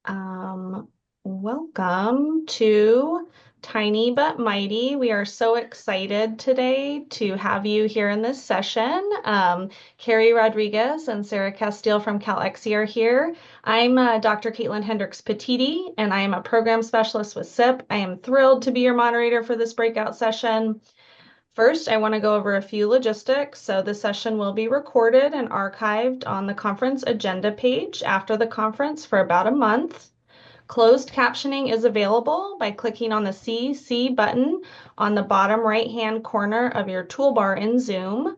Um, Welcome to Tiny But Mighty. We are so excited today to have you here in this session. Carrie Rodriguez and Sarah Castile from CalXC are here. I'm Dr. Caitlin Hendricks-Petiti, and I am a program specialist with SIP. I am thrilled to be your moderator for this breakout session. First, I want to go over a few logistics. So this session will be recorded and archived on the conference agenda page after the conference for about a month. Closed captioning is available by clicking on the CC button on the bottom right-hand corner of your toolbar in Zoom.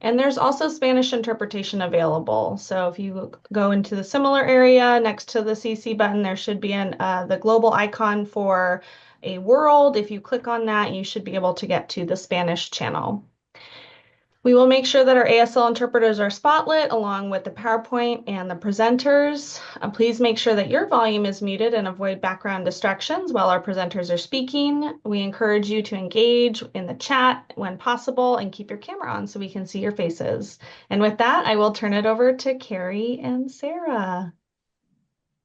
And there's also Spanish interpretation available. So if you go into the similar area next to the CC button, there should be the global icon for a world. If you click on that, you should be able to get to the Spanish channel. We will make sure that our ASL interpreters are spotlit along with the PowerPoint and the presenters. Please make sure that your volume is muted and avoid background distractions while our presenters are speaking. We encourage you to engage in the chat when possible and keep your camera on so we can see your faces. And with that, I will turn it over to Carrie and Sarah.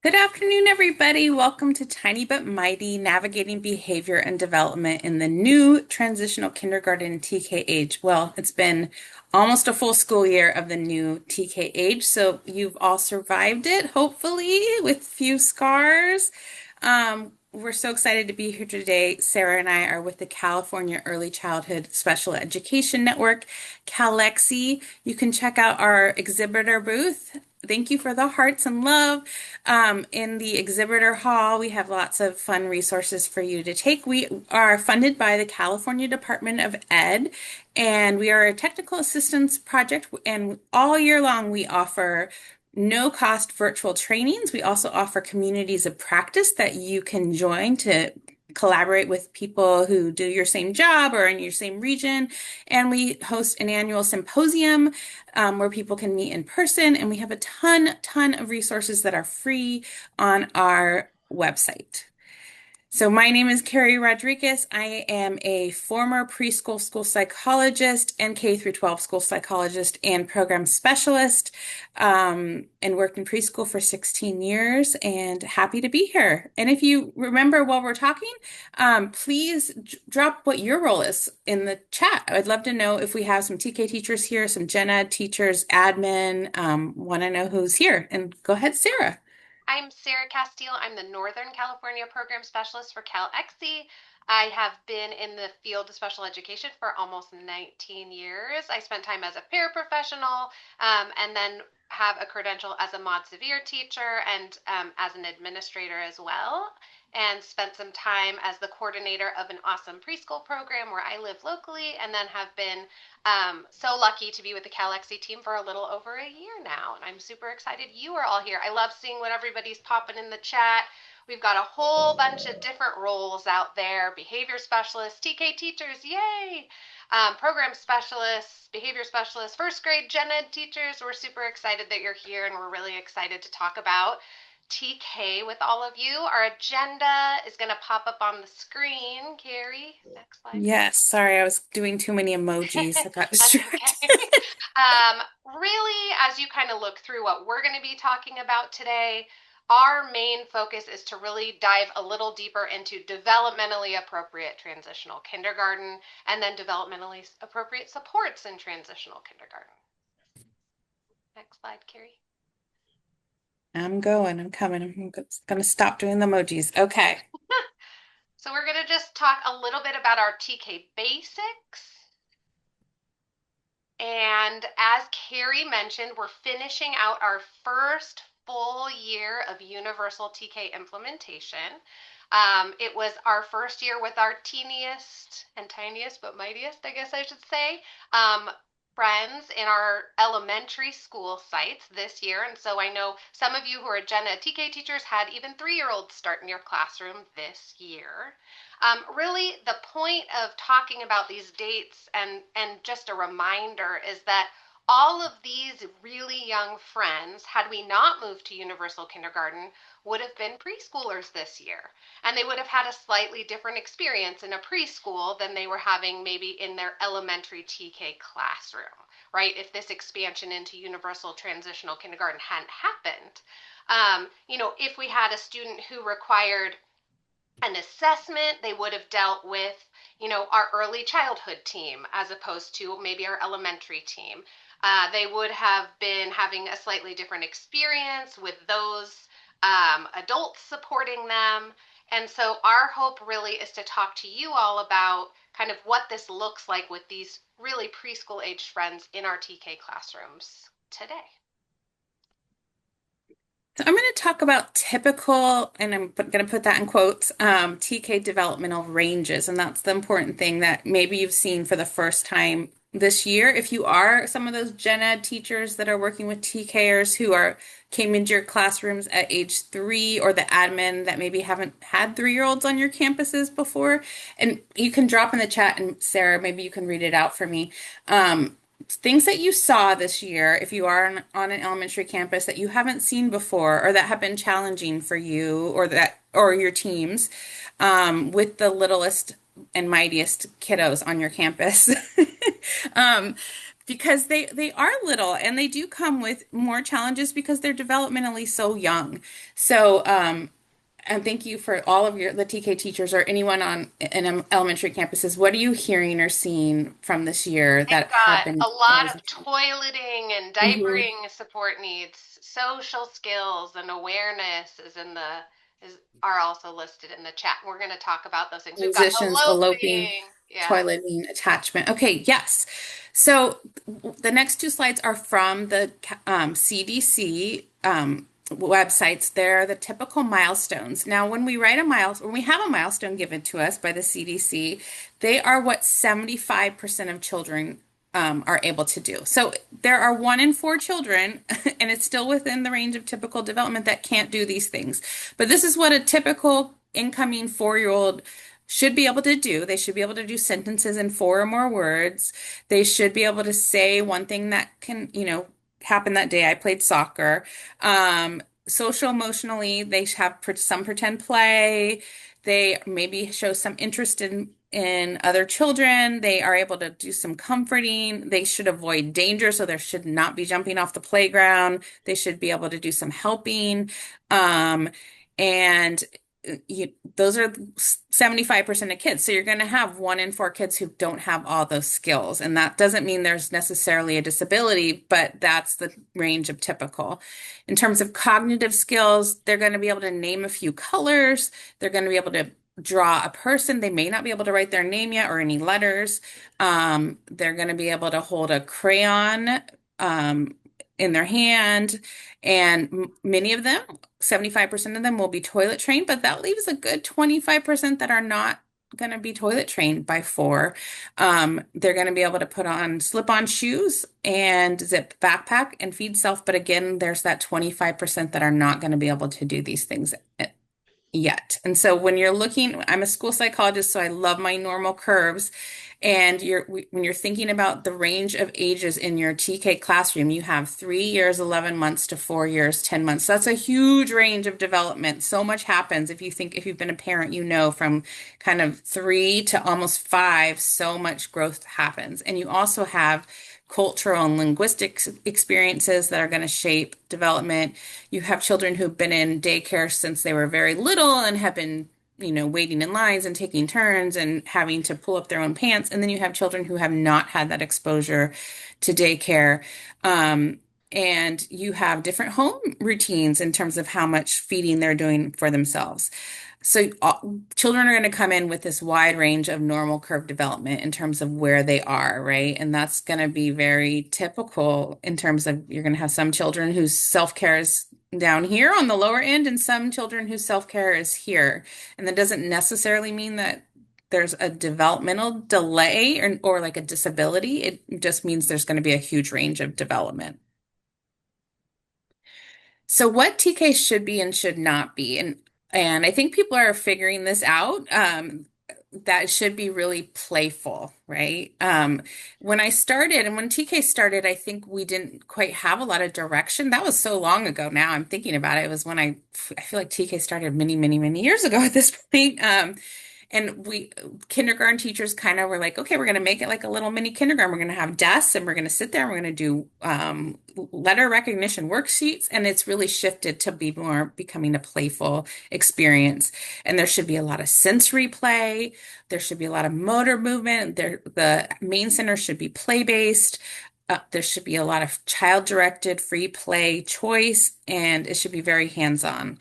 Good afternoon, everybody. Welcome to Tiny But Mighty, Navigating Behavior and Development in the New Transitional Kindergarten and TK Age. Well, it's been almost a full school year of the new TK age, so you've all survived it, hopefully, with few scars. We're so excited to be here today. Sarah and I are with the California Early Childhood Special Education Network, CalExi. You can check out our exhibitor booth. Thank you for the hearts and love. In the exhibitor hall, we have lots of fun resources for you to take. We are funded by the California Department of Ed, and we are a technical assistance project. And all year long, we offer no-cost virtual trainings. We also offer communities of practice that you can join to collaborate with people who do your same job or in your same region. And we host an annual symposium where people can meet in person. And we have a ton of resources that are free on our website. So my name is Carrie Rodriguez. I am a former preschool school psychologist and K through 12 school psychologist and program specialist, and worked in preschool for 16 years and happy to be here. And if you remember while we're talking, please drop what your role is in the chat. I'd love to know if we have some TK teachers here, some gen ed teachers, admin, want to know who's here. And go ahead, Sarah. I'm Sarah Castile. I'm the Northern California Program Specialist for CalExi. I have been in the field of special education for almost 19 years. I spent time as a paraprofessional and then have a credential as a Mod Severe teacher and as an administrator as well. And spent some time as the coordinator of an awesome preschool program where I live locally, and then have been so lucky to be with the CalExi team for a little over a year now, and I'm super excited you are all here. I love seeing what everybody's popping in the chat. We've got a whole bunch of different roles out there: behavior specialists, TK teachers, yay! Program specialists, behavior specialists, first grade gen ed teachers. We're super excited that you're here, and we're really excited to talk about TK with all of you. Our agenda is going to pop up on the screen. Carrie, next slide, please. Yes, sorry, I was doing too many emojis. I got That's distracted. okay. Really, as you kind of look through what we're going to be talking about today, our main focus is to really dive a little deeper into developmentally appropriate transitional kindergarten and then developmentally appropriate supports in transitional kindergarten. Next slide, Carrie. I'm coming. I'm gonna stop doing the emojis. Okay. So we're going to just talk a little bit about our TK basics. And as Carrie mentioned, we're finishing out our first full year of universal TK implementation. It was our first year with our teeniest and tiniest, but mightiest, I guess I should say, friends in our elementary school sites this year. And so I know some of you who are Gen Ed TK teachers had even 3-year-olds start in your classroom this year. Really, the point of talking about these dates and just a reminder is that all of these really young friends, had we not moved to universal kindergarten, would have been preschoolers this year. And they would have had a slightly different experience in a preschool than they were having maybe in their elementary TK classroom, right? If this expansion into universal transitional kindergarten hadn't happened. If we had a student who required an assessment, they would have dealt with, our early childhood team as opposed to maybe our elementary team. They would have been having a slightly different experience with those adults supporting them. And so, our hope really is to talk to you all about kind of what this looks like with these really preschool aged friends in our TK classrooms today. So I'm going to talk about typical, and I'm going to put that in quotes, TK developmental ranges. And that's the important thing that maybe you've seen for the first time this year. If you are some of those gen ed teachers that are working with TKers who came into your classrooms at age 3, or the admin that maybe haven't had 3-year-olds on your campuses before, and you can drop in the chat, and Sarah, maybe you can read it out for me. Things that you saw this year, if you are on an elementary campus that you haven't seen before, or that have been challenging for you or your teams, with the littlest and mightiest kiddos on your campus. um, because they are little and they do come with more challenges because they're developmentally so young. So and thank you for all of the TK teachers or anyone on in elementary campuses. What are you hearing or seeing from this year I've that have got been a lot areas of of challenge? toileting and Mhm. diapering support needs. Social skills and awareness are also listed in the chat. We're going to talk about those things. We've got Transitions, eloping, eloping. Yeah. toileting, attachment. Okay, yes. So the next two slides are from the CDC websites. They're the typical milestones. Now, when we have a milestone given to us by the CDC, they are what 75% of children are able to do. So there are 1 in 4 children, and it's still within the range of typical development, that can't do these things. But this is what a typical incoming 4-year-old should be able to do. They should be able to do sentences in 4 or more words. They should be able to say one thing that can, happen that day. I played soccer. Social emotionally, they have some pretend play. They maybe show some interest in other children. They are able to do some comforting. They should avoid danger, so there should not be jumping off the playground. They should be able to do some helping. And those are 75% of kids. So you're going to have 1 in 4 kids who don't have all those skills. And that doesn't mean there's necessarily a disability, but that's the range of typical. In terms of cognitive skills, they're going to be able to name a few colors. They're going to be able to draw a person. They may not be able to write their name yet or any letters. They're going to be able to hold a crayon in their hand. And many of them, 75% of them, will be toilet trained, but that leaves a good 25% that are not going to be toilet trained by 4. They're going to be able to put on slip-on shoes and zip backpack and feed self. But again, there's that 25% that are not going to be able to do these things yet. And so when you're looking, I'm a school psychologist, so I love my normal curves. And when you're thinking about the range of ages in your TK classroom, you have 3 years, 11 months to 4 years, 10 months. That's a huge range of development. So much happens. If you've been a parent, from kind of 3 to almost 5, so much growth happens. And you also have cultural and linguistic experiences that are going to shape development. You have children who've been in daycare since they were very little and have been, waiting in lines and taking turns and having to pull up their own pants. And then you have children who have not had that exposure to daycare. And you have different home routines in terms of how much feeding they're doing for themselves. So children are going to come in with this wide range of normal curve development in terms of where they are, right? And that's going to be very typical in terms of you're going to have some children whose self-care is down here on the lower end and some children whose self-care is here. And that doesn't necessarily mean that there's a developmental delay or like a disability. It just means there's going to be a huge range of development. So what TK should be and should not be, and I think people are figuring this out. That it should be really playful, right? When I started and when TK started, I think we didn't quite have a lot of direction. That was so long ago now. I'm thinking about it. It was when I feel like TK started many, many, many years ago at this point. And we kindergarten teachers kind of were like, okay, we're going to make it like a little mini kindergarten. We're going to have desks and we're going to sit there and we're going to do letter recognition worksheets. And it's really shifted to be more becoming a playful experience. And there should be a lot of sensory play. There should be a lot of motor movement. There, the main center should be play-based. There should be a lot of child-directed free play choice, and it should be very hands-on.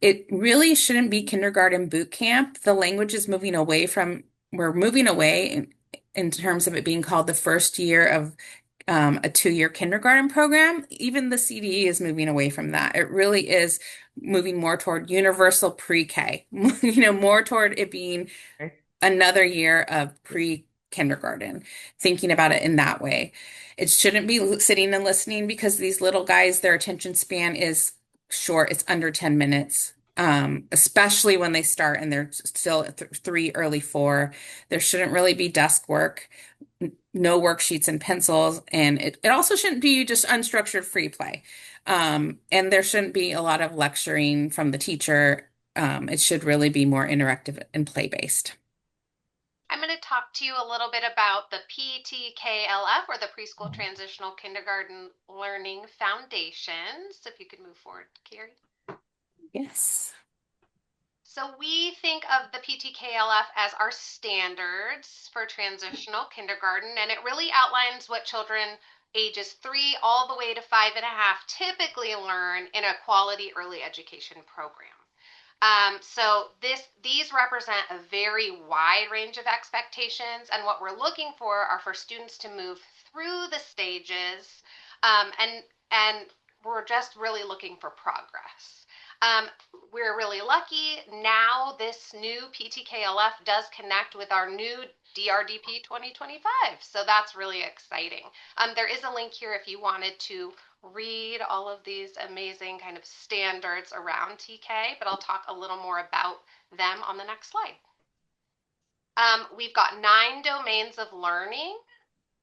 It really shouldn't be kindergarten boot camp. The language is moving away from, we're moving away in terms of it being called the first year of a 2-year kindergarten program. Even the CDE is moving away from that. It really is moving more toward universal pre-K, more toward it being another year of pre-kindergarten, thinking about it in that way. It shouldn't be sitting and listening because these little guys, their attention span is short. It's under 10 minutes. Especially when they start and they're still at 3, early 4. There shouldn't really be desk work, no worksheets and pencils, and it also shouldn't be just unstructured free play. And there shouldn't be a lot of lecturing from the teacher. It should really be more interactive and play-based. I'm going to talk to you a little bit about the PTKLF, or the Preschool Transitional Kindergarten Learning Foundations. If you could move forward, Carrie. Yes. So we think of the PTKLF as our standards for transitional kindergarten, and it really outlines what children ages 3 all the way to 5.5 typically learn in a quality early education program. These represent a very wide range of expectations, and what we're looking for are for students to move through the stages, and we're just really looking for progress. We're really lucky now. This new PTKLF does connect with our new DRDP 2025, so that's really exciting. There is a link here if you wanted to read all of these amazing kind of standards around TK, but I'll talk a little more about them on the next slide. We've got 9 domains of learning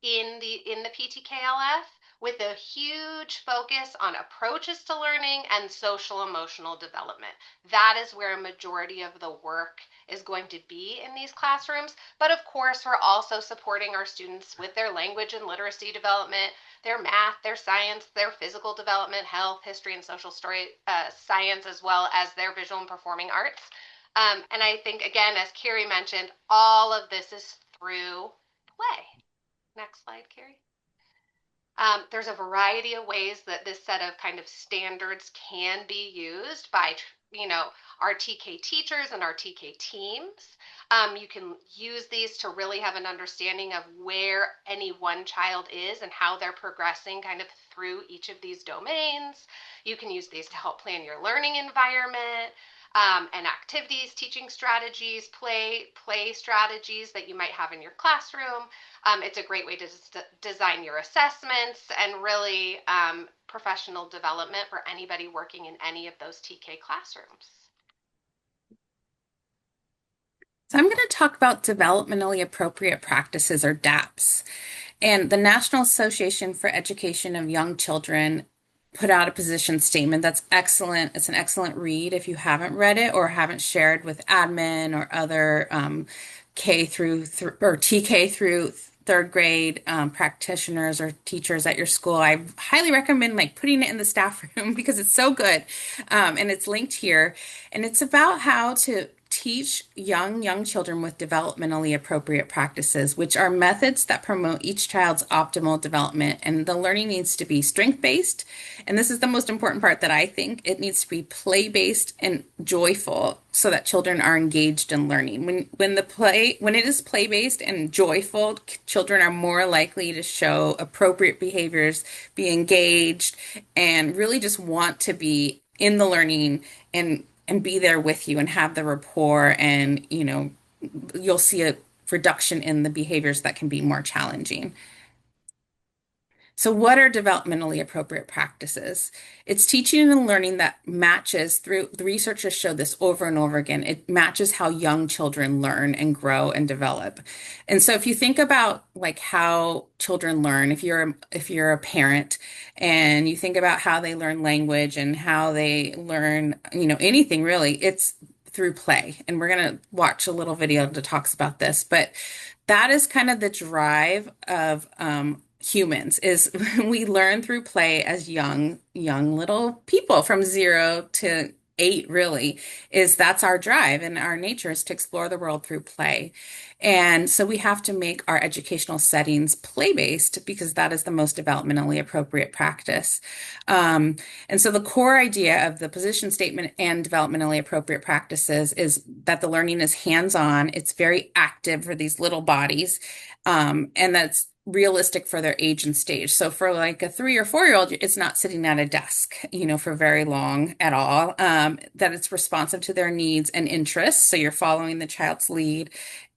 in the PTKLF, with a huge focus on approaches to learning and social emotional development. That is where a majority of the work is going to be in these classrooms. But of course, we're also supporting our students with their language and literacy development, their math, their science, their physical development, health, history, and social story science, as well as their visual and performing arts. And I think, again, as Carrie mentioned, all of this is through play. Next slide, Carrie. There's a variety of ways that this set of kind of standards can be used by, our TK teachers and our TK teams. You can use these to really have an understanding of where any one child is and how they're progressing kind of through each of these domains. You can use these to help plan your learning environment. And activities, teaching strategies, play strategies that you might have in your classroom. It's a great way to design your assessments and really professional development for anybody working in any of those TK classrooms. So I'm going to talk about developmentally appropriate practices, or DAPS. And the National Association for Education of Young Children put out a position statement that's excellent. It's an excellent read if you haven't read it or haven't shared with admin or other K through or TK through 3rd grade practitioners or teachers at your school. I highly recommend putting it in the staff room because it's so good. And it's linked here. And it's about how to teach young children with developmentally appropriate practices, which are methods that promote each child's optimal development. And the learning needs to be strength-based. And this is the most important part that I think. It needs to be play-based and joyful so that children are engaged in learning. When it is play-based and joyful, children are more likely to show appropriate behaviors, be engaged, and really just want to be in the learning and be there with you and have the rapport, and you'll see a reduction in the behaviors that can be more challenging. So what are developmentally appropriate practices? It's teaching and learning that matches through, the researchers show this over and over again, it matches how young children learn and grow and develop. And so if you think about how children learn, if you're a parent and you think about how they learn language and how they learn, anything really, it's through play. And we're going to watch a little video that talks about this, but that is kind of the drive of humans is we learn through play as young little people from 0 to 8 really is that's our drive and our nature is to explore the world through play. And so we have to make our educational settings play-based because that is the most developmentally appropriate practice. And so the core idea of the position statement and developmentally appropriate practices is that the learning is hands-on, it's very active for these little bodies, and that's realistic for their age and stage. So for like a 3 or 4 year old, it's not sitting at a desk, for very long at all. That it's responsive to their needs and interests. So you're following the child's lead,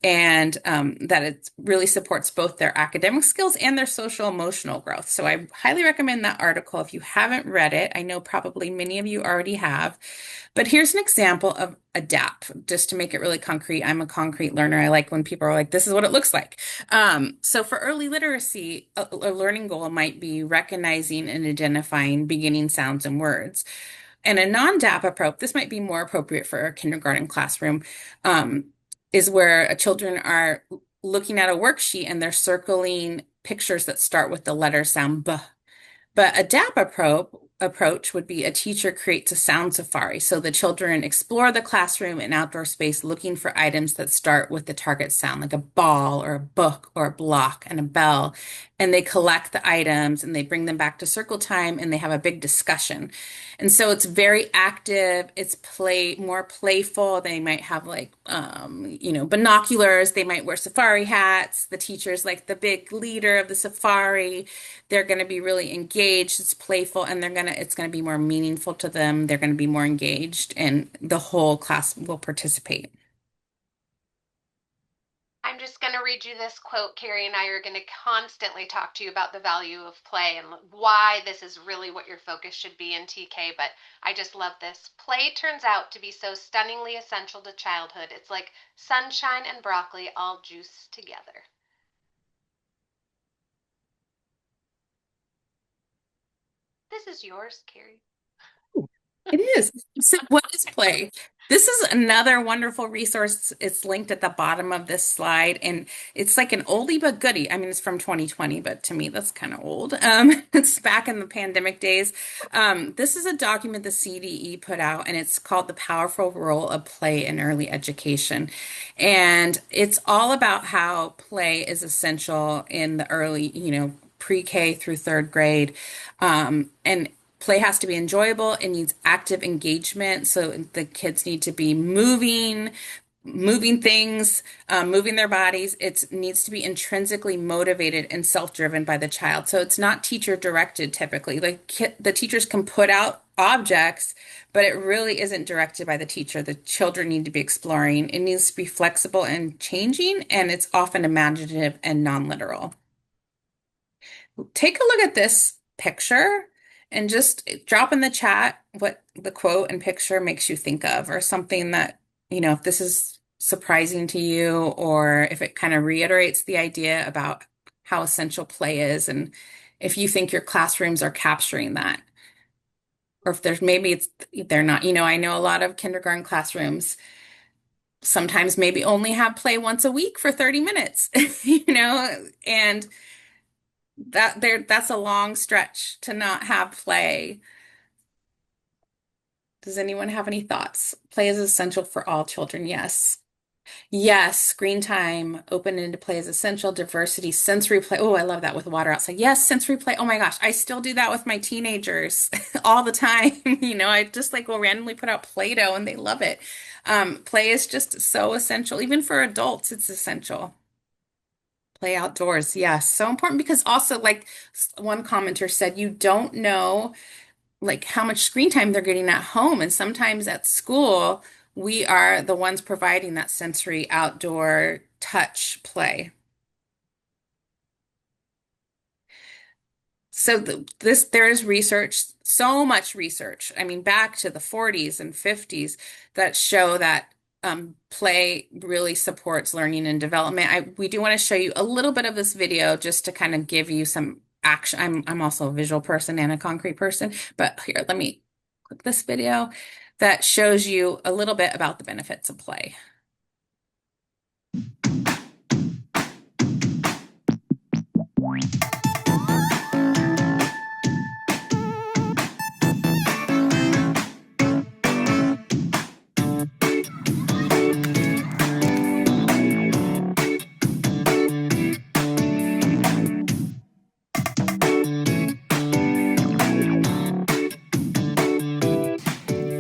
and that it really supports both their academic skills and their social emotional growth. So I highly recommend that article if you haven't read it. I know probably many of you already have, but here's an example of ADAPT, just to make it really concrete. I'm a concrete learner. I like when people are like, this is what it looks like. So for early literacy, a learning goal might be recognizing and identifying beginning sounds and words. And a non-DAP approach, this might be more appropriate for a kindergarten classroom, is where children are looking at a worksheet and they're circling pictures that start with the letter sound B. But a approach would be a teacher creates a sound safari. So the children explore the classroom and outdoor space looking for items that start with the target sound, like a ball or a book or a block and a bell. And they collect the items and they bring them back to circle time and they have a big discussion. And so it's very active, it's more playful. They might have like binoculars, they might wear safari hats. The teacher's like the big leader of the safari. They're going to be really engaged. It's playful, and it's going to be more meaningful to them. They're going to be more engaged, and the whole class will participate. I'm just going to read you this quote. Carrie and I are going to constantly talk to you about the value of play and why this is really what your focus should be in TK, but I just love this. Play turns out to be so stunningly essential to childhood. It's like sunshine and broccoli all juiced together. This is yours, Carrie. It is. So what is play? This is another wonderful resource. It's linked at the bottom of this slide, and it's like an oldie but goodie. I mean, it's from 2020, but to me, that's kind of old. It's back in the pandemic days. This is a document the CDE put out, and it's called The Powerful Role of Play in Early Education. And it's all about how play is essential in the early, pre-K through third grade. And play has to be enjoyable. It needs active engagement. So the kids need to be moving things, moving their bodies. It needs to be intrinsically motivated and self-driven by the child. So it's not teacher directed typically. Like the teachers can put out objects, but it really isn't directed by the teacher. The children need to be exploring. It needs to be flexible and changing, and it's often imaginative and non-literal. Take a look at this picture and just drop in the chat what the quote and picture makes you think of, or something that, if this is surprising to you, or if it kind of reiterates the idea about how essential play is, and if you think your classrooms are capturing that, or if they're not. I know a lot of kindergarten classrooms sometimes maybe only have play once a week for 30 minutes, and that's a long stretch to not have play. Does anyone have any thoughts? Play is essential for all children. Yes. Yes, screen time, open-ended play is essential. Diversity, sensory play. Oh, I love that with water outside. Yes, sensory play. Oh my gosh, I still do that with my teenagers all the time. I just will randomly put out Play-Doh and they love it. Play is just so essential. Even for adults, it's essential. Play outdoors, yes, so important because also one commenter said, you don't know how much screen time they're getting at home, and sometimes at school we are the ones providing that sensory outdoor touch play. So there is research, so much research. I mean, back to the 40s and 50s that show that play really supports learning and development. We do want to show you a little bit of this video just to kind of give you some action. I'm also a visual person and a concrete person, but here, let me click this video. that shows you a little bit about the benefits of play.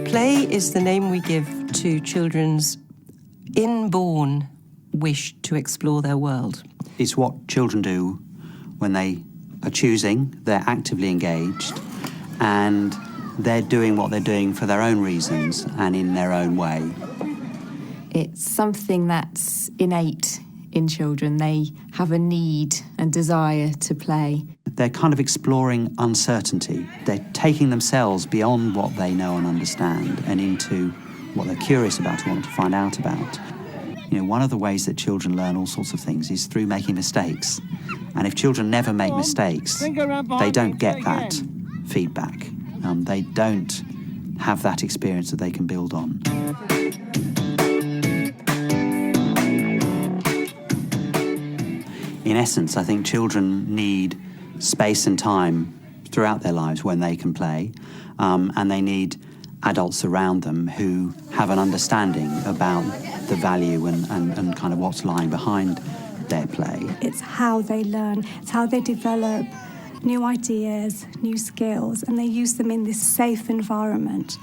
Play is the name we give to children's inborn wish to explore their world. It's what children do when they are choosing, they're actively engaged, and they're doing what they're doing for their own reasons and in their own way. It's something that's innate in children. They have a need and desire to play. They're kind of exploring uncertainty. They're taking themselves beyond what they know and understand and into what they're curious about and want to find out about. You know, one of the ways that children learn all sorts of things is through making mistakes. And if children never make mistakes, they don't get that feedback. They don't have that experience that they can build on. In essence, I think children need space and time throughout their lives when they can play, and they need adults around them who have an understanding about the value and kind of what's lying behind their play. It's how they learn, it's how they develop new ideas, new skills, and they use them in this safe environment.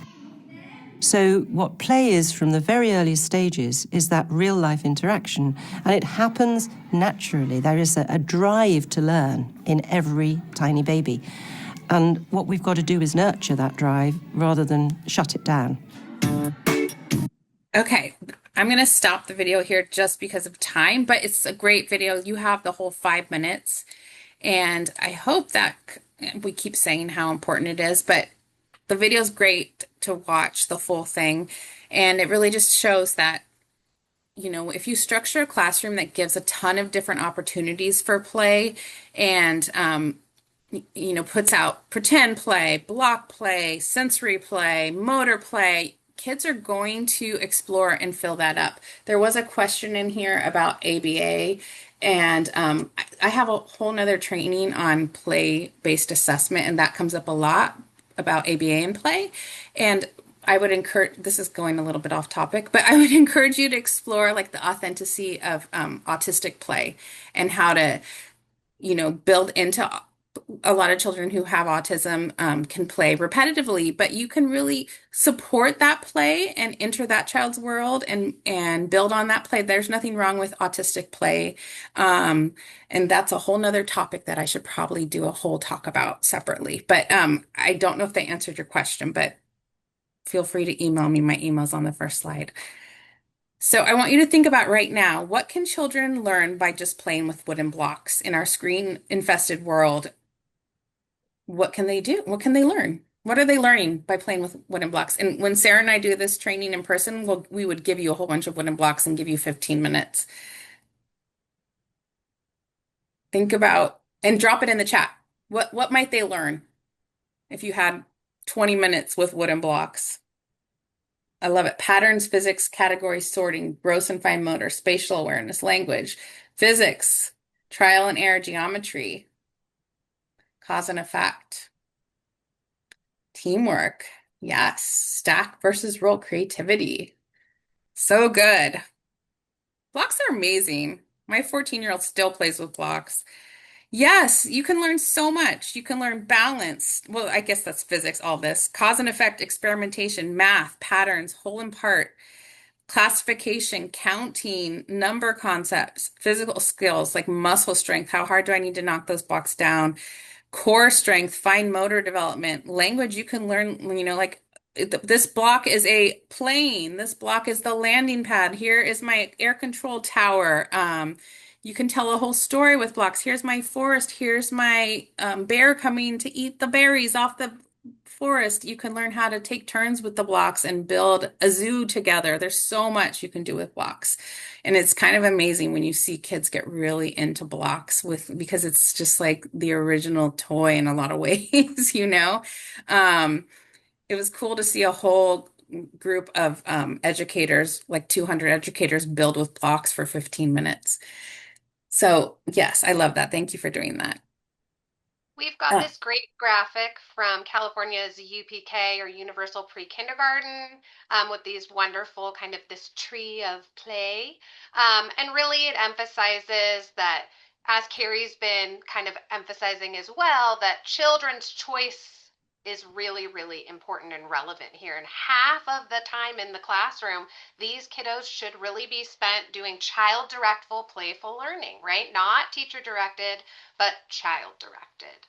So what play is from the very earliest stages is that real-life interaction, and it happens naturally. There is a drive to learn in every tiny baby. And what we've got to do is nurture that drive rather than shut it down. Okay, I'm going to stop the video here just because of time, but it's a great video. You have the whole 5 minutes, and I hope that we keep saying how important it is, but the video is great to watch the full thing, and it really just shows that, you know, if you structure a classroom that gives a ton of different opportunities for play and, you know, puts out pretend play, block play, sensory play, motor play, kids are going to explore and fill that up. There was a question in here about ABA, and I have a whole nother training on play-based assessment, and that comes up a lot about ABA and play. And I would encourage, this is going a little bit off topic, but I would encourage you to explore like the authenticity of autistic play and how to, you know, build into a lot of children who have autism can play repetitively, but you can really support that play and enter that child's world and build on that play. There's nothing wrong with autistic play. And that's a whole nother topic that I should probably do a whole talk about separately. But I don't know if they answered your question, but feel free to email me. My email's on the first slide. So I want you to think about right now, what can children learn by just playing with wooden blocks in our screen-infested world? What can they do? What can they learn? What are they learning by playing with wooden blocks? And when Sarah and I do this training in person, we would give you a whole bunch of wooden blocks and give you 15 minutes. Think about and drop it in the chat. What might they learn if you had 20 minutes with wooden blocks? I love it. Patterns, physics, category sorting, gross and fine motor, spatial awareness, language, physics, trial and error, geometry, cause and effect, teamwork. Yes. Stack versus roll, creativity. So good. Blocks are amazing. My 14-year-old still plays with blocks. Yes, you can learn so much. You can learn balance. Well, I guess that's physics, all this. Cause and effect, experimentation, math, patterns, whole and part, classification, counting, number concepts, physical skills like muscle strength. How hard do I need to knock those blocks down? Core strength, fine motor development, language. You can learn, you know, like this block is a plane. This block is the landing pad. Here is my air control tower. You can tell a whole story with blocks. Here's my forest. Here's my bear coming to eat the berries off the forest. You can learn how to take turns with the blocks and build a zoo together. There's so much you can do with blocks. And it's kind of amazing when you see kids get really into blocks because it's just like the original toy in a lot of ways, you know? It was cool to see a whole group of educators, like 200 educators, build with blocks for 15 minutes. So yes, I love that. Thank you for doing that. We've got Uh, this great graphic from California's UPK or Universal Pre-Kindergarten with these wonderful kind of this tree of play. And really it emphasizes that, as Carrie's been kind of emphasizing as well, that children's choice is really, really important and relevant here. And half of the time in the classroom, these kiddos should really be spent doing child-directed, playful learning, right? Not teacher-directed, but child directed.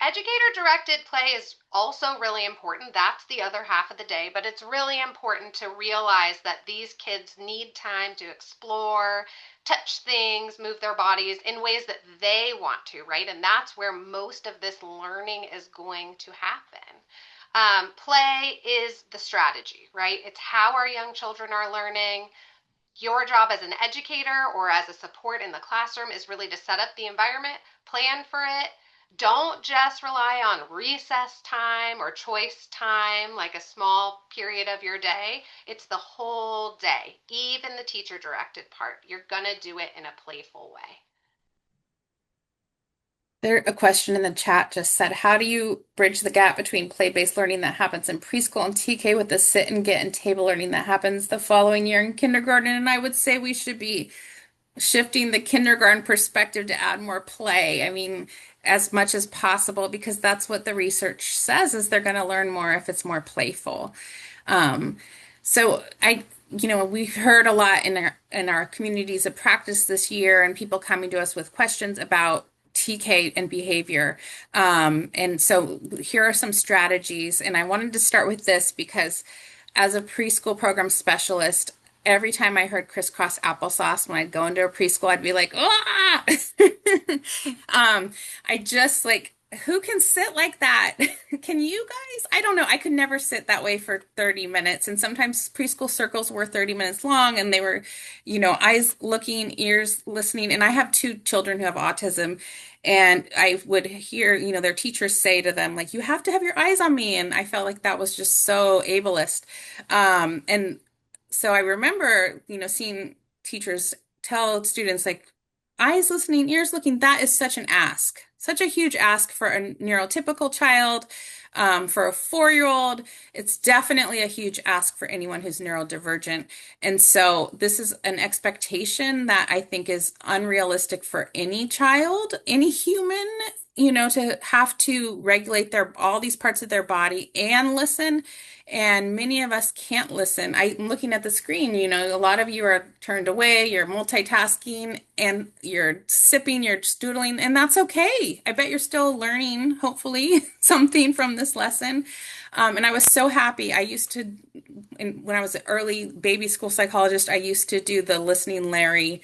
Educator directed play is also really important. That's the other half of the day, but it's really important to realize that these kids need time to explore, touch things, move their bodies in ways that they want to, right? And that's where most of this learning is going to happen. Play is the strategy, right? It's how our young children are learning. Your job as an educator or as a support in the classroom is really to set up the environment, plan for it. Don't just rely on recess time or choice time, like a small period of your day. It's the whole day, even the teacher directed part. You're going to do it in a playful way. There, a question in the chat just said, how do you bridge the gap between play-based learning that happens in preschool and TK with the sit and get and table learning that happens the following year in kindergarten? And I would say we should be shifting the kindergarten perspective to add more play. I mean, as much as possible, because that's what the research says is they're going to learn more if it's more playful. Um, so we've heard a lot in our communities of practice this year, and people coming to us with questions about TK and behavior. And so here are some strategies, and I wanted to start with this because as a preschool program specialist, every time I heard crisscross applesauce when I'd go into a preschool, I'd be like, ah! I just like, who can sit like that? Can you guys? I don't know. I could never sit that way for 30 minutes. And sometimes preschool circles were 30 minutes long and they were, eyes looking, ears listening. And I have two children who have autism. And I would hear, their teachers say to them, like, you have to have your eyes on me. And I felt like that was just so ableist. And so I remember, seeing teachers tell students like eyes listening, ears looking, that is such an ask, such a huge ask for a neurotypical child. For a 4-year-old, it's definitely a huge ask for anyone who's neurodivergent. And so this is an expectation that I think is unrealistic for any child, any human, to have to regulate all these parts of their body and listen. And many of us can't listen. I'm looking at the screen, a lot of you are turned away, you're multitasking, and you're sipping, you're doodling, and that's okay. I bet you're still learning, hopefully, something from this lesson. And I was so happy. When I was an early baby school psychologist, I used to do the Listening Larry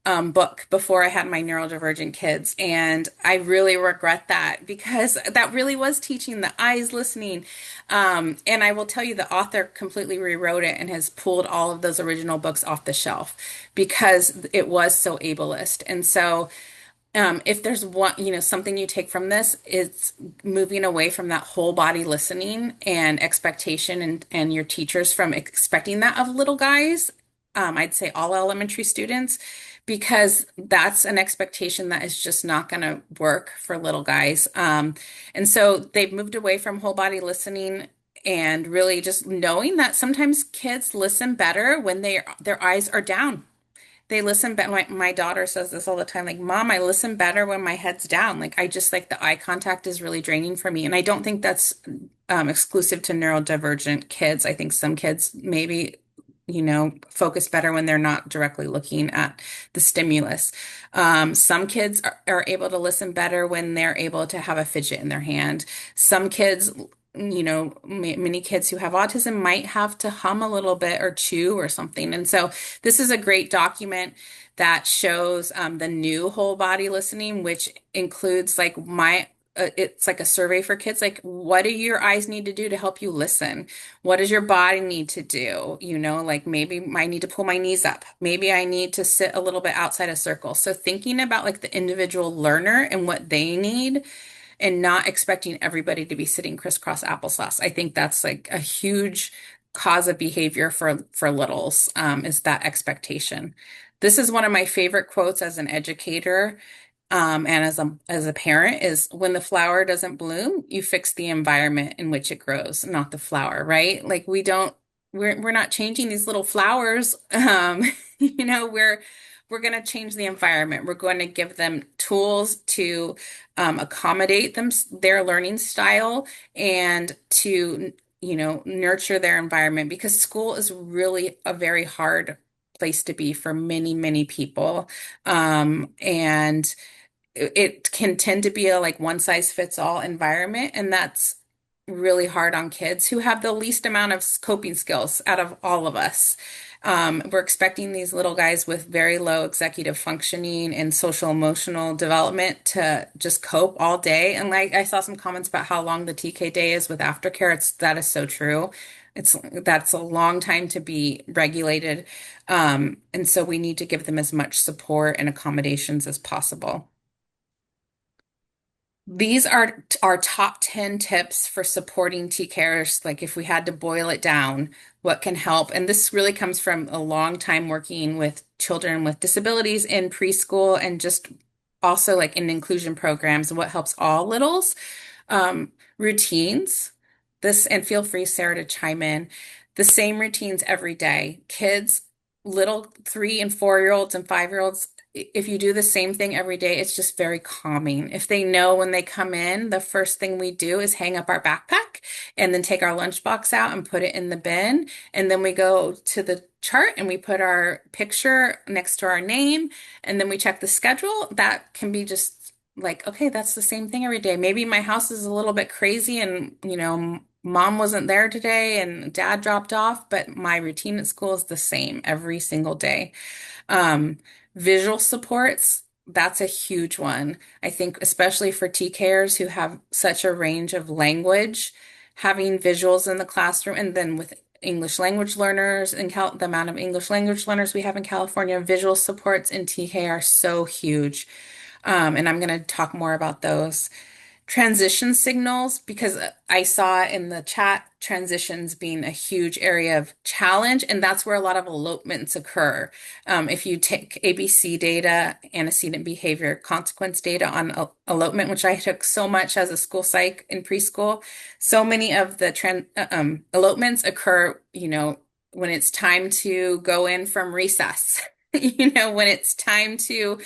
book before I had my neurodivergent kids. And I really regret that because that really was teaching the eyes listening. And I will tell you, the author completely rewrote it and has pulled all of those original books off the shelf because it was so ableist. And so if there's one, something you take from this, it's moving away from that whole body listening and expectation and your teachers from expecting that of little guys. I'd say all elementary students, because that's an expectation that is just not going to work for little guys. And so they've moved away from whole body listening and really just knowing that sometimes kids listen better when their eyes are down. They listen better. My daughter says this all the time, like, Mom, I listen better when my head's down. Like, I just like the eye contact is really draining for me. And I don't think that's exclusive to neurodivergent kids. I think some kids maybe, focus better when they're not directly looking at the stimulus. Some kids are able to listen better when they're able to have a fidget in their hand. Some kids, many kids who have autism might have to hum a little bit or chew or something. And so this is a great document that shows the new whole body listening, which includes like it's like a survey for kids. Like, what do your eyes need to do to help you listen? What does your body need to do? Like maybe I need to pull my knees up. Maybe I need to sit a little bit outside a circle. So thinking about like the individual learner and what they need and not expecting everybody to be sitting crisscross applesauce. I think that's like a huge cause of behavior for littles, is that expectation. This is one of my favorite quotes as an educator, and as a parent, is when the flower doesn't bloom, you fix the environment in which it grows, not the flower, right? Like we're not changing these little flowers. We're going to change the environment. We're going to give them tools to accommodate their learning style and to, nurture their environment, because school is really a very hard place to be for many, many people. And it can tend to be a like one size fits all environment, and that's really hard on kids who have the least amount of coping skills out of all of us. We're expecting these little guys with very low executive functioning and social emotional development to just cope all day. And like I saw some comments about how long the TK day is with aftercare. That is so true. That's a long time to be regulated. And so we need to give them as much support and accommodations as possible. These are our top 10 tips for supporting TCARers. Like if we had to boil it down, what can help? And this really comes from a long time working with children with disabilities in preschool and just also like in inclusion programs, and what helps all littles. Routines. And feel free, Sarah, to chime in. The same routines every day. Kids, little 3 and 4 year olds and 5 year olds, if you do the same thing every day, it's just very calming. If they know when they come in, the first thing we do is hang up our backpack and then take our lunchbox out and put it in the bin. And then we go to the chart and we put our picture next to our name, and then we check the schedule. That can be just like, okay, that's the same thing every day. Maybe my house is a little bit crazy and, mom wasn't there today and dad dropped off, but my routine at school is the same every single day. Visual supports, that's a huge one. I think especially for TKers who have such a range of language, having visuals in the classroom, and then with English language learners and the amount of English language learners we have in California, visual supports in TK are so huge. And I'm going to talk more about those. Transition signals, because I saw in the chat transitions being a huge area of challenge, and that's where a lot of elopements occur. If you take ABC data, antecedent behavior consequence data on elopement, which I took so much as a school psych in preschool, so many of the elopements occur, when it's time to go in from recess. When it's time to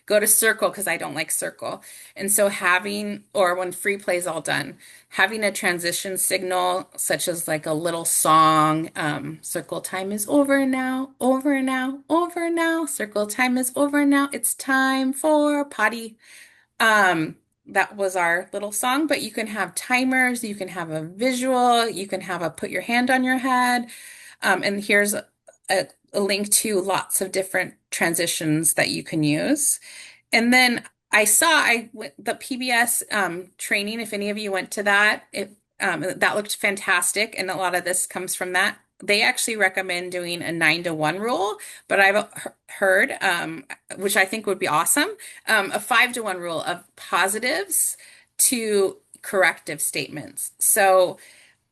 go to circle, because I don't like circle. And so or when free play is all done, having a transition signal, such as like a little song, circle time is over now, over now, over now, circle time is over now, it's time for potty. That was our little song, but you can have timers, you can have a visual, you can have a put your hand on your head. And here's a link to lots of different transitions that you can use. And then the PBS training, if any of you went to that, that looked fantastic. And a lot of this comes from that. They actually recommend doing a 9-to-1 rule, but I've heard, which I think would be awesome, a 5-to-1 rule of positives to corrective statements. So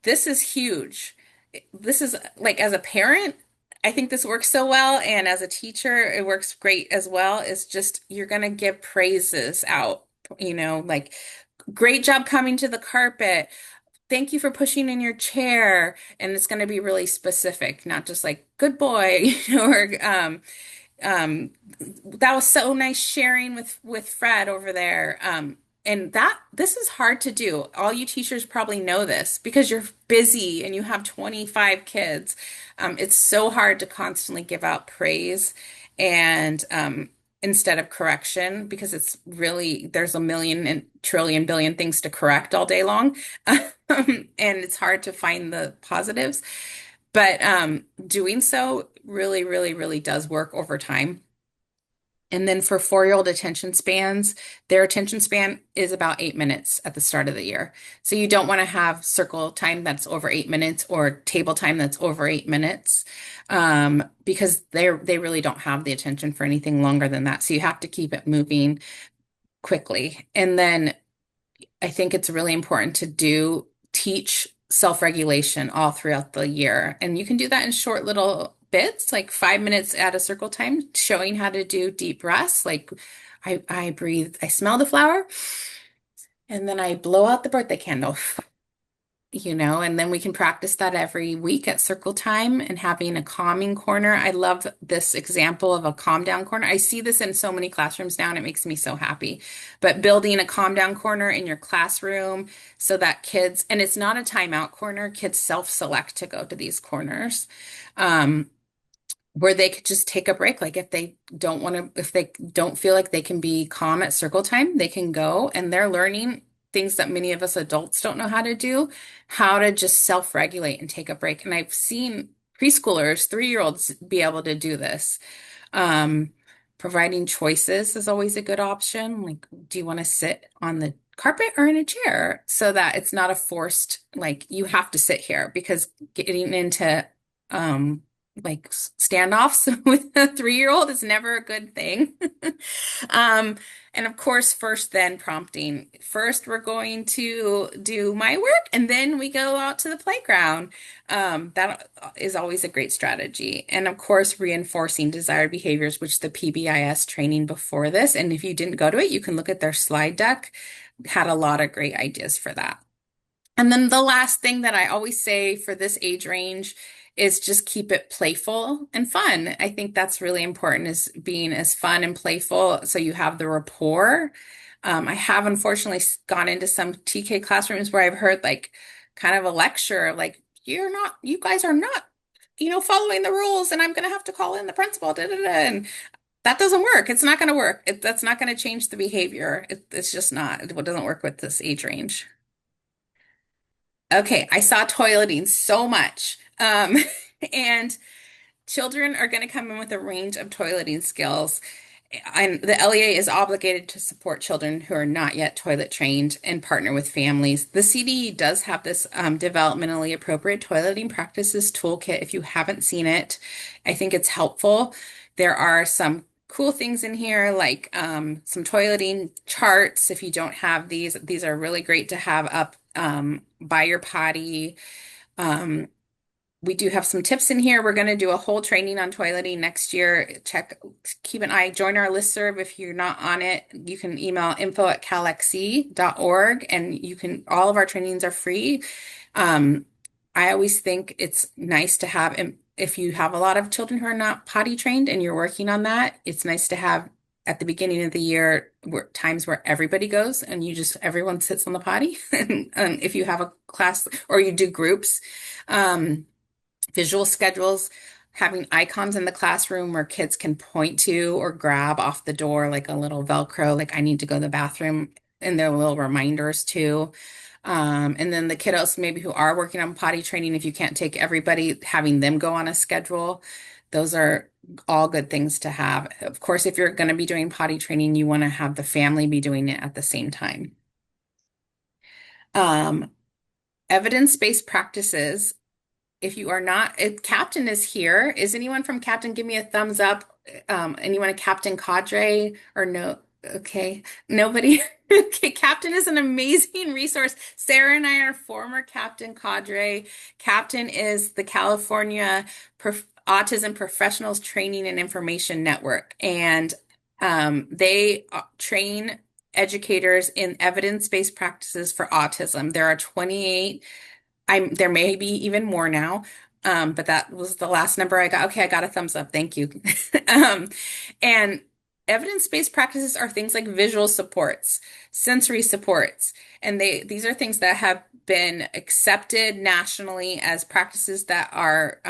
this is huge. This is like, as a parent, I think this works so well. And as a teacher, it works great as well. It's just, you're going to give praises out, like, great job coming to the carpet. Thank you for pushing in your chair. And it's going to be really specific, not just like, good boy, or that was so nice sharing with Fred over there. And this is hard to do. All you teachers probably know this because you're busy and you have 25 kids. It's so hard to constantly give out praise and instead of correction, because there's a million and trillion billion things to correct all day long. And it's hard to find the positives. But doing so really, really, really does work over time. And then for 4-year-old attention spans, their attention span is about 8 minutes at the start of the year. So you don't want to have circle time that's over 8 minutes or table time that's over 8 minutes, because they really don't have the attention for anything longer than that. So you have to keep it moving quickly. And then I think it's really important to teach self-regulation all throughout the year. And you can do that in short little bits, like 5 minutes at a circle time, showing how to do deep breaths. Like I breathe, I smell the flower, and then I blow out the birthday candle. And then we can practice that every week at circle time and having a calming corner. I love this example of a calm down corner. I see this in so many classrooms now, and it makes me so happy. But building a calm down corner in your classroom so that kids, and it's not a timeout corner, kids self-select to go to these corners. Where they could just take a break. Like if they don't feel like they can be calm at circle time, they can go, and they're learning things that many of us adults don't know how to do, how to just self-regulate and take a break. And I've seen preschoolers, 3-year-olds be able to do this. Um, Providing choices is always a good option. Like, do you want to sit on the carpet or in a chair, so that it's not a forced, like, you have to sit here, because getting into like standoffs with a 3-year-old is never a good thing. And of course, first, then prompting. First, we're going to do my work, and then we go out to the playground. That is always a great strategy. And of course, reinforcing desired behaviors, which the PBIS training before this, and if you didn't go to it, you can look at their slide deck, had a lot of great ideas for that. And then the last thing that I always say for this age range is just keep it playful and fun. I think that's really important, is being as fun and playful so you have the rapport. I have unfortunately gone into some TK classrooms where I've heard like kind of a lecture of like, you guys are not, following the rules, and I'm going to have to call in the principal. Da, da, da. And that doesn't work. It's not going to work. That's not going to change the behavior. It's just not. It doesn't work with this age range. Okay, I saw toileting so much. And children are going to come in with a range of toileting skills. And the LEA is obligated to support children who are not yet toilet trained and partner with families. The CDE does have this developmentally appropriate toileting practices toolkit. If you haven't seen it, I think it's helpful. There are some cool things in here, like some toileting charts. If you don't have these are really great to have up by your potty. We do have some tips in here. We're going to do a whole training on toileting next year. Keep an eye, join our listserv. If you're not on it, you can email info@calxc.org, and all of our trainings are free. I always think it's nice to have, if you have a lot of children who are not potty trained and you're working on that, it's nice to have at the beginning of the year times where everybody goes and everyone sits on the potty. And if you have a class or you do groups, visual schedules, having icons in the classroom where kids can point to or grab off the door, like a little Velcro, like I need to go to the bathroom, and there are little reminders too. And then the kiddos maybe who are working on potty training, if you can't take everybody, having them go on a schedule. Those are all good things to have. Of course, if you're going to be doing potty training, you want to have the family be doing it at the same time. Evidence-based practices. If you are not, if Captain is here, is anyone from Captain? Give me a thumbs up. Anyone a Captain Cadre or no? Okay, nobody. Okay, Captain is an amazing resource. Sarah and I are former Captain Cadre. Captain is the California Autism Professionals Training and Information Network, and they train educators in evidence-based practices for autism. There are 28. There may be even more now, but that was the last number I got. Okay, I got a thumbs up. Thank you. And evidence-based practices are things like visual supports, sensory supports, and these are things that have been accepted nationally as practices that are,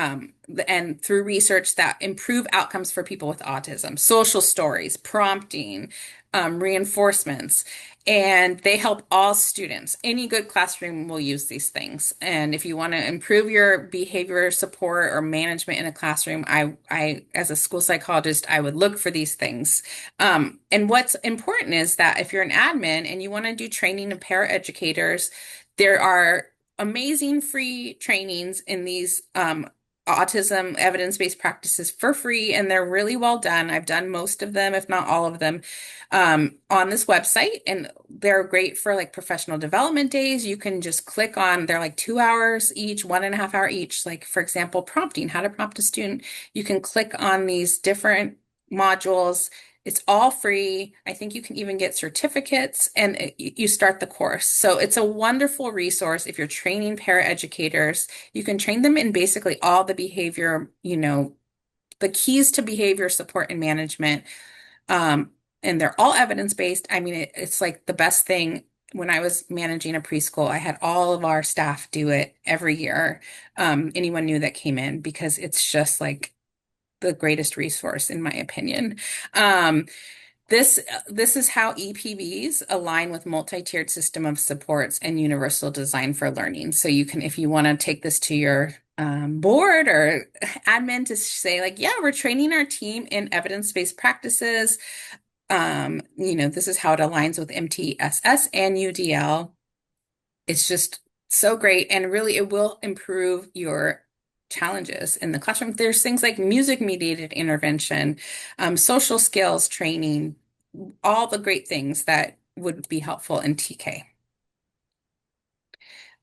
and through research, that improve outcomes for people with autism. Social stories, prompting, reinforcements. And they help all students. Any good classroom will use these things. And if you want to improve your behavior support or management in a classroom, I as a school psychologist, I would look for these things. And what's important is that if you're an admin and you want to do training of paraeducators, there are amazing free trainings in these autism evidence-based practices for free, and they're really well done. I've done most of them, if not all of them, on this website, and they're great for like professional development days. You can just click on, they're like 2 hours each, 1.5 hour each. Like, for example, prompting, how to prompt a student. You can click on these different modules. It's all free. I think you can even get certificates and you start the course. So it's a wonderful resource if you're training paraeducators. You can train them in basically all the behavior, the keys to behavior support and management. Um, and they're all evidence-based. I mean, it's like the best thing. When I was managing a preschool, I had all of our staff do it every year. Anyone new that came in, because it's just like the greatest resource, in my opinion. Um, this this is how EPVs align with multi-tiered system of supports and universal design for learning. So you can, if you want to take this to your board or admin to say like, yeah, we're training our team in evidence-based practices. This is how it aligns with MTSS and UDL. It's just so great, and really it will improve your challenges in the classroom. There's things like music mediated intervention, social skills training, all the great things that would be helpful in TK.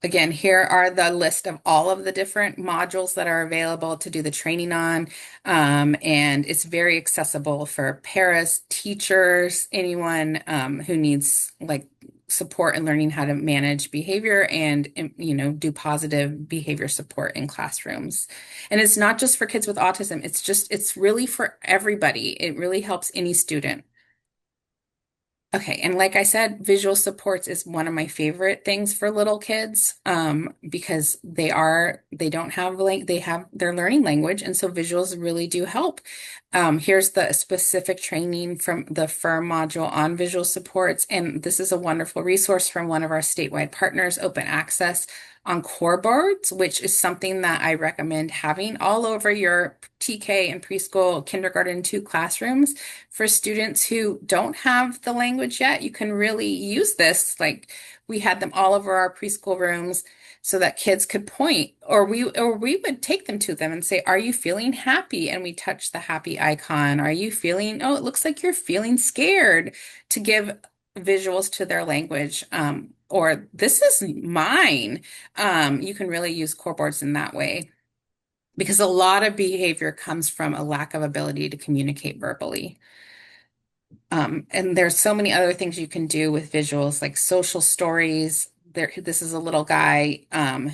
Again, here are the list of all of the different modules that are available to do the training on. And it's very accessible for paras, teachers, anyone who needs like support in learning how to manage behavior and, do positive behavior support in classrooms. And it's not just for kids with autism. It's really for everybody. It really helps any student. Okay, and like I said, visual supports is one of my favorite things for little kids, because they don't have like they have their learning language, and so visuals really do help. Here's the specific training from the FIRM module on visual supports, and this is a wonderful resource from one of our statewide partners, Open Access, on core boards, which is something that I recommend having all over your TK and preschool, kindergarten 2 classrooms. For students who don't have the language yet, you can really use this. Like, we had them all over our preschool rooms so that kids could point, or we would take them to them and say, "Are you feeling happy?" And we touch the happy icon. "Are you feeling, oh, it looks like you're feeling scared," to give visuals to their language. Or "This is mine." You can really use core boards in that way, because a lot of behavior comes from a lack of ability to communicate verbally. And there's so many other things you can do with visuals, like social stories. This is a little guy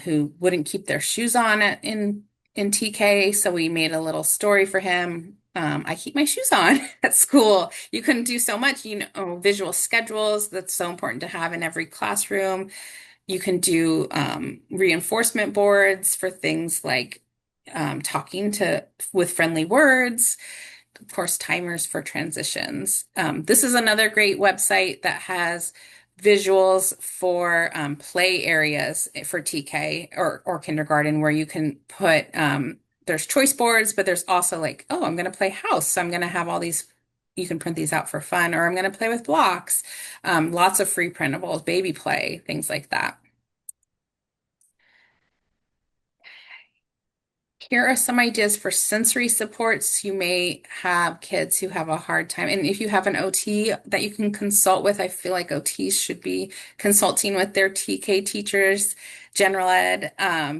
who wouldn't keep their shoes on in TK, so we made a little story for him. I keep my shoes on at school. You can do so much, visual schedules. That's so important to have in every classroom. You can do reinforcement boards for things like talking with friendly words. Of course, timers for transitions. This is another great website that has visuals for play areas for TK or kindergarten, where you can put, there's choice boards, but there's also like, oh, I'm going to play house. So I'm going to have all these, you can print these out for fun, or I'm going to play with blocks. Lots of free printables, baby play, things like that. Here are some ideas for sensory supports. You may have kids who have a hard time. And if you have an OT that you can consult with, I feel like OTs should be consulting with their TK teachers, general ed,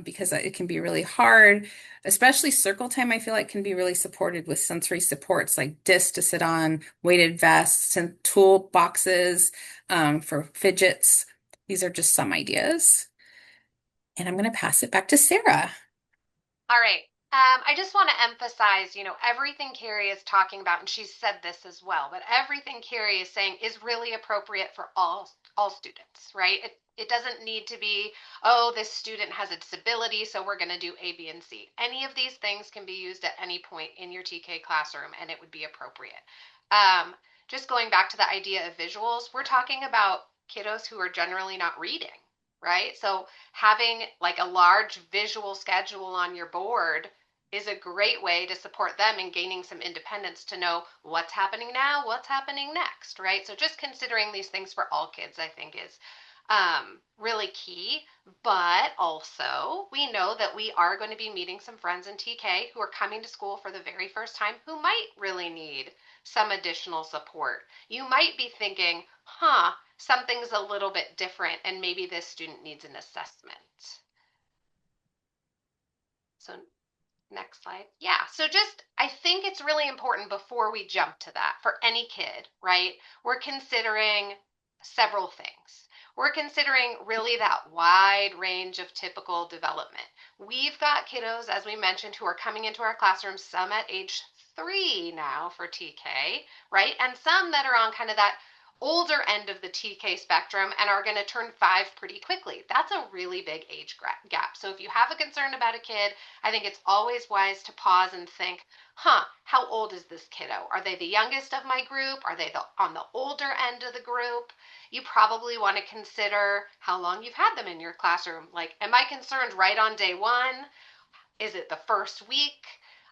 because it can be really hard. Especially circle time, I feel like can be really supported with sensory supports like discs to sit on, weighted vests, and tool boxes for fidgets. These are just some ideas. And I'm going to pass it back to Sarah. All right. I just want to emphasize, everything Carrie is talking about, and she's said this as well, but everything Carrie is saying is really appropriate for all students, right? It doesn't need to be, oh, this student has a disability, so we're going to do A, B, and C. Any of these things can be used at any point in your TK classroom, and it would be appropriate. Just going back to the idea of visuals, we're talking about kiddos who are generally not reading, right? So having like a large visual schedule on your board is a great way to support them in gaining some independence to know what's happening now, what's happening next, right? So just considering these things for all kids, I think, is really key. But also, we know that we are going to be meeting some friends in TK who are coming to school for the very first time who might really need some additional support. You might be thinking, something's a little bit different, and maybe this student needs an assessment. So next slide. Yeah, so I think it's really important before we jump to that for any kid, right? We're considering several things. We're considering really that wide range of typical development. We've got kiddos, as we mentioned, who are coming into our classrooms, some at age 3 now for TK, right? And some that are on kind of that older end of the TK spectrum and are going to turn 5 pretty quickly. That's a really big age gap. So if you have a concern about a kid, I think it's always wise to pause and think, how old is this kiddo? Are they the youngest of my group? Are they on the older end of the group? You probably want to consider how long you've had them in your classroom. Like, am I concerned right on day 1? Is it the first week?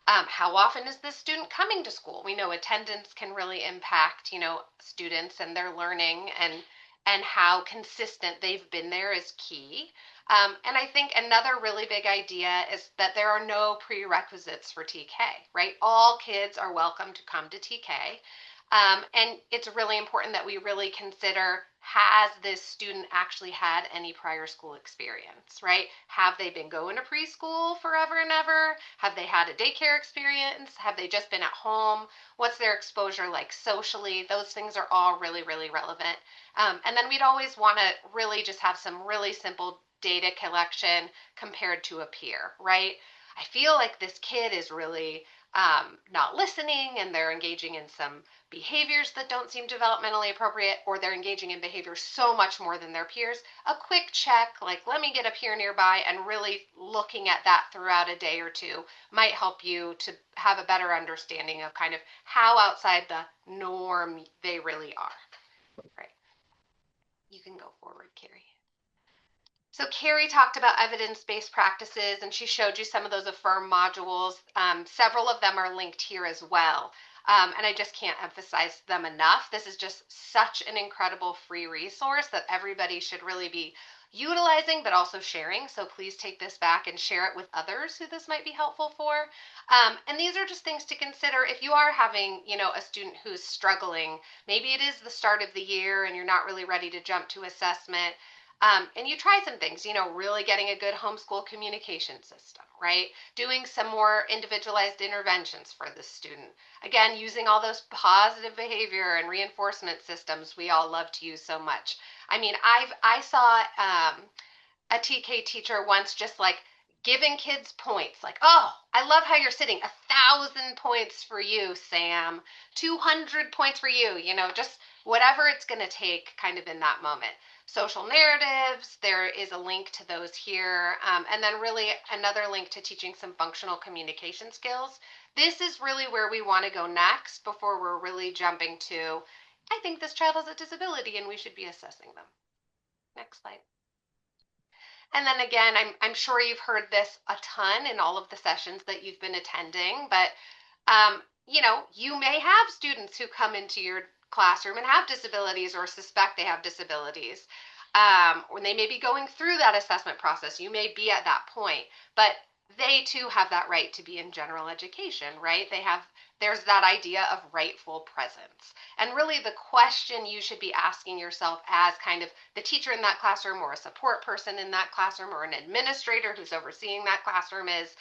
How often is this student coming to school? We know attendance can really impact, students and their learning, and how consistent they've been there is key. And I think another really big idea is that there are no prerequisites for TK, right? All kids are welcome to come to TK. And it's really important that we really consider, has this student actually had any prior school experience, right? Have they been going to preschool forever and ever? Have they had a daycare experience? Have they just been at home? What's their exposure like socially? Those things are all really, really relevant. And then we'd always want to really just have some really simple data collection compared to a peer, right? I feel like this kid is really not listening, and they're engaging in some behaviors that don't seem developmentally appropriate, or they're engaging in behaviors so much more than their peers. A quick check, like let me get a peer nearby, and really looking at that throughout a day or two might help you to have a better understanding of kind of how outside the norm they really are. Right. You can go forward, Carrie. So Carrie talked about evidence-based practices, and she showed you some of those affirm modules. Several of them are linked here as well. And I just can't emphasize them enough. This is just such an incredible free resource that everybody should really be utilizing, but also sharing. So please take this back and share it with others who this might be helpful for. And these are just things to consider if you are having, a student who's struggling. Maybe it is the start of the year and you're not really ready to jump to assessment. And you try some things, really getting a good homeschool communication system, right? Doing some more individualized interventions for the student. Again, using all those positive behavior and reinforcement systems we all love to use so much. I mean, I saw a TK teacher once just like giving kids points, like, oh, I love how you're sitting. 1,000 points for you, Sam. 200 points for you. Just whatever it's going to take kind of in that moment. Social narratives, there is a link to those here. And then really another link to teaching some functional communication skills. This is really where we want to go next before we're really jumping to, I think this child has a disability and we should be assessing them. Next slide. And then again, I'm sure you've heard this a ton in all of the sessions that you've been attending, but you may have students who come into your classroom and have disabilities or suspect they have disabilities. Or they may be going through that assessment process. You may be at that point, but they too have that right to be in general education, right? There's that idea of rightful presence. And really the question you should be asking yourself as kind of the teacher in that classroom or a support person in that classroom or an administrator who's overseeing that classroom is,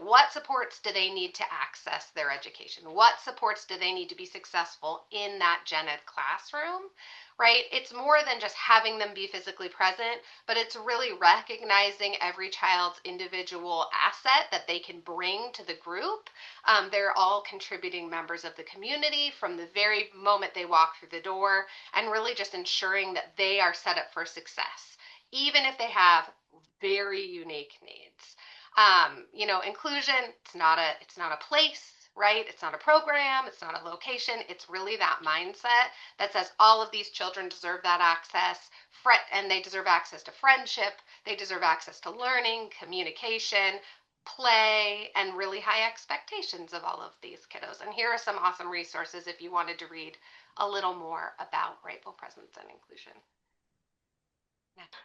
what supports do they need to access their education? What supports do they need to be successful in that gen ed classroom? Right? It's more than just having them be physically present, but it's really recognizing every child's individual asset that they can bring to the group. They're all contributing members of the community from the very moment they walk through the door, and really just ensuring that they are set up for success, even if they have very unique needs. Inclusion, it's not a place, right? It's not a program, it's not a location. It's really that mindset that says all of these children deserve that access, and they deserve access to friendship, they deserve access to learning, communication, play, and really high expectations of all of these kiddos. And here are some awesome resources if you wanted to read a little more about rightful presence and inclusion.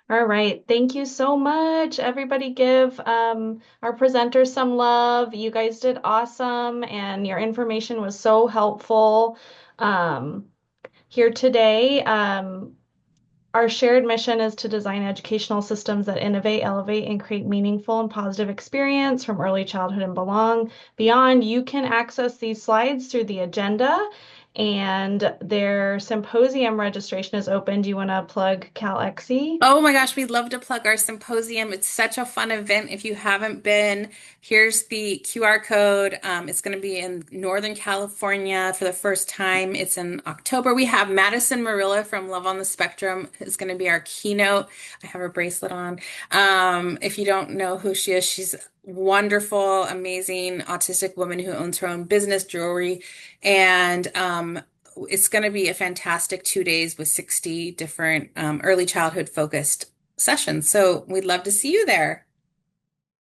All right. Thank you so much. Everybody give our presenters some love. You guys did awesome, and your information was so helpful here today. Our shared mission is to design educational systems that innovate, elevate, and create meaningful and positive experience from early childhood and beyond. You can access these slides through the agenda, and their symposium registration is open. Do you want to plug CalXE? Oh my gosh, we'd love to plug our symposium. It's such a fun event. If you haven't been, here's the QR code. It's going to be in Northern California for the first time. It's in October. We have Madison Marilla from Love on the Spectrum is going to be our keynote. I have her bracelet on. If you don't know who she is, she's wonderful, amazing autistic woman who owns her own business, jewelry, and it's going to be a fantastic 2 days with 60 different early childhood focused sessions. So we'd love to see you there.